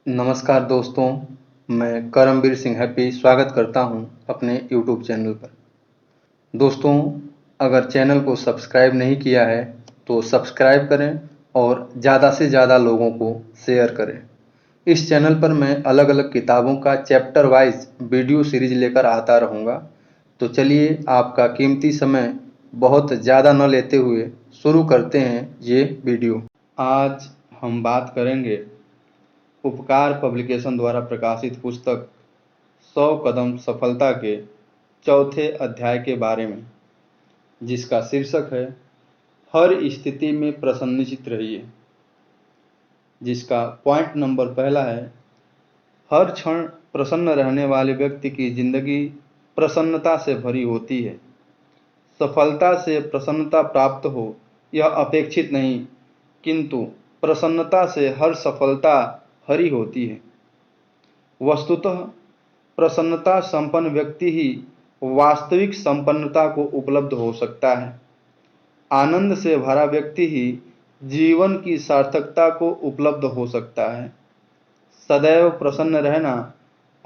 नमस्कार दोस्तों, मैं करमवीर सिंह हैप्पी स्वागत करता हूं अपने यूट्यूब चैनल पर। दोस्तों, अगर चैनल को सब्सक्राइब नहीं किया है तो सब्सक्राइब करें और ज़्यादा से ज़्यादा लोगों को शेयर करें। इस चैनल पर मैं अलग अलग किताबों का चैप्टर वाइज वीडियो सीरीज लेकर आता रहूँगा। तो चलिए, आपका कीमती समय बहुत ज़्यादा न लेते हुए शुरू करते हैं ये वीडियो। आज हम बात करेंगे उपकार पब्लिकेशन द्वारा प्रकाशित पुस्तक 100 कदम सफलता के चौथे अध्याय के बारे में, जिसका शीर्षक है हर स्थिति में प्रसन्नचित्त रहिए। जिसका पॉइंट नंबर पहला है, हर क्षण प्रसन्न रहने वाले व्यक्ति की जिंदगी प्रसन्नता से भरी होती है। सफलता से प्रसन्नता प्राप्त हो यह अपेक्षित नहीं, किंतु प्रसन्नता से हर सफलता हरी होती है। वस्तुतः प्रसन्नता संपन्न व्यक्ति ही वास्तविक संपन्नता को उपलब्ध हो सकता है। आनंद से भरा व्यक्ति ही जीवन की सार्थकता को उपलब्ध हो सकता है। सदैव प्रसन्न रहना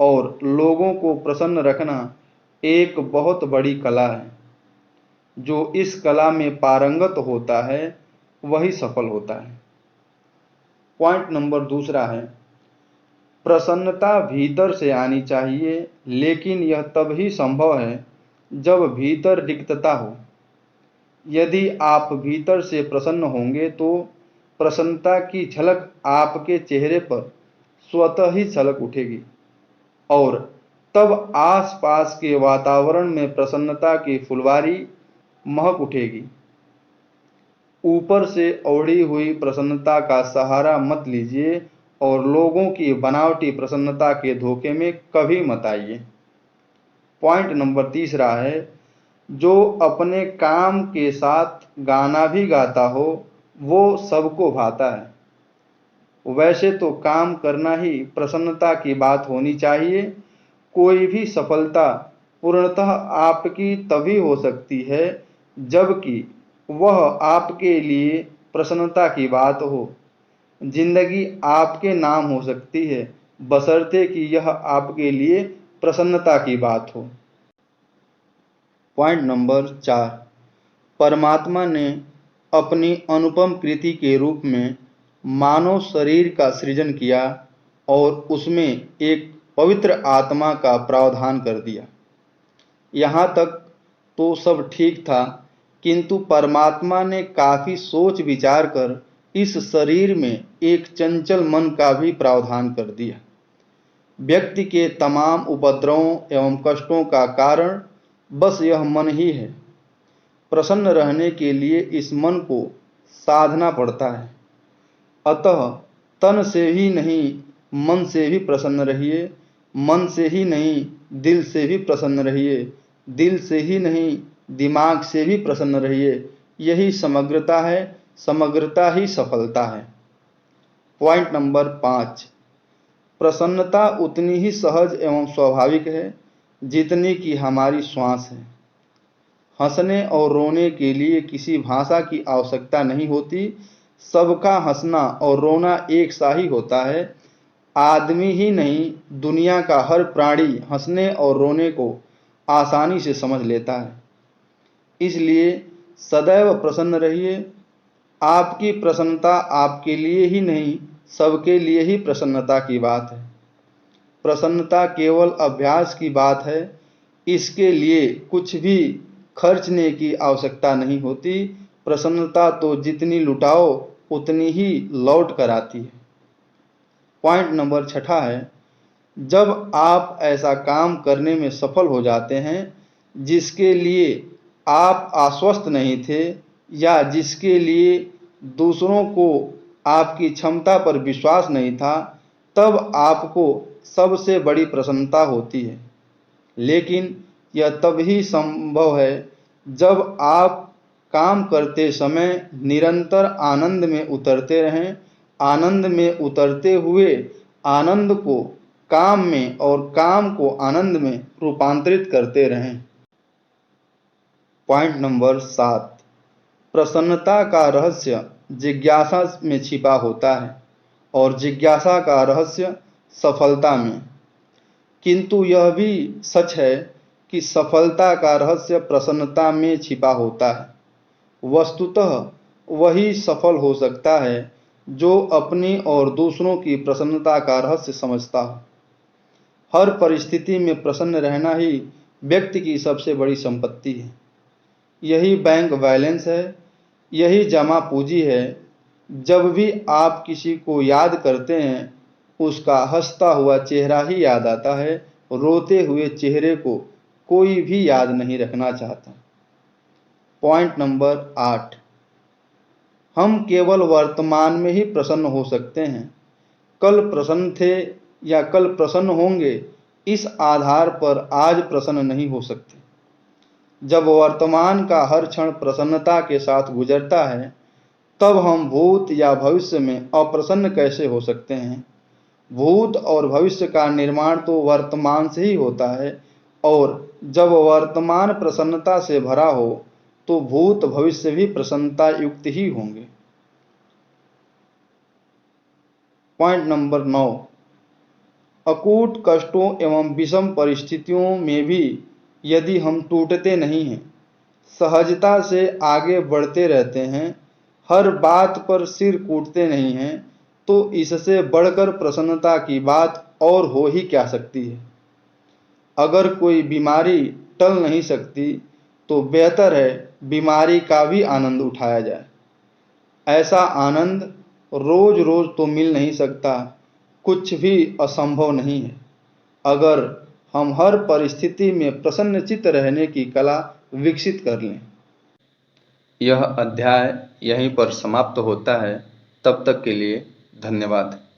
और लोगों को प्रसन्न रखना एक बहुत बड़ी कला है। जो इस कला में पारंगत होता है वही सफल होता है। पॉइंट नंबर दूसरा है, प्रसन्नता भीतर से आनी चाहिए, लेकिन यह तब ही संभव है जब भीतर रिक्तता हो। यदि आप भीतर से प्रसन्न होंगे तो प्रसन्नता की झलक आपके चेहरे पर स्वतः ही झलक उठेगी और तब आसपास के वातावरण में प्रसन्नता की फुलवारी महक उठेगी। ऊपर से ओढ़ी हुई प्रसन्नता का सहारा मत लीजिए और लोगों की बनावटी प्रसन्नता के धोखे में कभी मत आइए। पॉइंट नंबर तीसरा है, जो अपने काम के साथ गाना भी गाता हो वो सबको भाता है। वैसे तो काम करना ही प्रसन्नता की बात होनी चाहिए। कोई भी सफलता पूर्णतः आपकी तभी हो सकती है जबकि वह आपके लिए प्रसन्नता की बात हो। जिंदगी आपके नाम हो सकती है, बशर्ते कि यह आपके लिए प्रसन्नता की बात हो। पॉइंट नंबर 4, परमात्मा ने अपनी अनुपम कृति के रूप में मानव शरीर का सृजन किया और उसमें एक पवित्र आत्मा का प्रावधान कर दिया। यहाँ तक तो सब ठीक था, किंतु परमात्मा ने काफी सोच विचार कर इस शरीर में एक चंचल मन का भी प्रावधान कर दिया। व्यक्ति के तमाम उपद्रवों एवं कष्टों का कारण बस यह मन ही है। प्रसन्न रहने के लिए इस मन को साधना पड़ता है। अतः तन से ही नहीं मन से भी प्रसन्न रहिए, मन से ही नहीं दिल से भी प्रसन्न रहिए, दिल से ही नहीं दिमाग से भी प्रसन्न रहिए। यही समग्रता है, समग्रता ही सफलता है। पॉइंट नंबर 5, प्रसन्नता उतनी ही सहज एवं स्वाभाविक है जितनी कि हमारी श्वास है। हंसने और रोने के लिए किसी भाषा की आवश्यकता नहीं होती। सबका हंसना और रोना एक सा ही होता है। आदमी ही नहीं, दुनिया का हर प्राणी हंसने और रोने को आसानी से समझ लेता है। इसलिए सदैव प्रसन्न रहिए। आपकी प्रसन्नता आपके लिए ही नहीं, सबके लिए ही प्रसन्नता की बात है। प्रसन्नता केवल अभ्यास की बात है। इसके लिए कुछ भी खर्चने की आवश्यकता नहीं होती। प्रसन्नता तो जितनी लुटाओ उतनी ही लौट कर आती है। पॉइंट नंबर 6 है, जब आप ऐसा काम करने में सफल हो जाते हैं जिसके लिए आप आश्वस्त नहीं थे या जिसके लिए दूसरों को आपकी क्षमता पर विश्वास नहीं था, तब आपको सबसे बड़ी प्रसन्नता होती है। लेकिन यह तब ही संभव है जब आप काम करते समय निरंतर आनंद में उतरते रहें। आनंद में उतरते हुए आनंद को काम में और काम को आनंद में रूपांतरित करते रहें। पॉइंट नंबर 7, प्रसन्नता का रहस्य जिज्ञासा में छिपा होता है और जिज्ञासा का रहस्य सफलता में। किंतु यह भी सच है कि सफलता का रहस्य प्रसन्नता में छिपा होता है। वस्तुतः वही सफल हो सकता है जो अपनी और दूसरों की प्रसन्नता का रहस्य समझता हो। हर परिस्थिति में प्रसन्न रहना ही व्यक्ति की सबसे बड़ी संपत्ति है। यही बैंक बैलेंस है, यही जमा पूंजी है। जब भी आप किसी को याद करते हैं, उसका हंसता हुआ चेहरा ही याद आता है। रोते हुए चेहरे को कोई भी याद नहीं रखना चाहता। पॉइंट नंबर 8, हम केवल वर्तमान में ही प्रसन्न हो सकते हैं। कल प्रसन्न थे या कल प्रसन्न होंगे, इस आधार पर आज प्रसन्न नहीं हो सकते। जब वर्तमान का हर क्षण प्रसन्नता के साथ गुजरता है, तब हम भूत या भविष्य में अप्रसन्न कैसे हो सकते हैं। भूत और भविष्य का निर्माण तो वर्तमान से ही होता है, और जब वर्तमान प्रसन्नता से भरा हो तो भूत भविष्य भी प्रसन्नता युक्त ही होंगे। पॉइंट नंबर 9, अकूट कष्टों एवं विषम परिस्थितियों में भी यदि हम टूटते नहीं हैं, सहजता से आगे बढ़ते रहते हैं, हर बात पर सिर कूटते नहीं हैं, तो इससे बढ़कर प्रसन्नता की बात और हो ही क्या सकती है। अगर कोई बीमारी टल नहीं सकती, तो बेहतर है बीमारी का भी आनंद उठाया जाए। ऐसा आनंद रोज रोज तो मिल नहीं सकता, कुछ भी असंभव नहीं है। अगर हम हर परिस्थिति में प्रसन्नचित्त रहने की कला विकसित कर लें। यह अध्याय यहीं पर समाप्त होता है। तब तक के लिए धन्यवाद।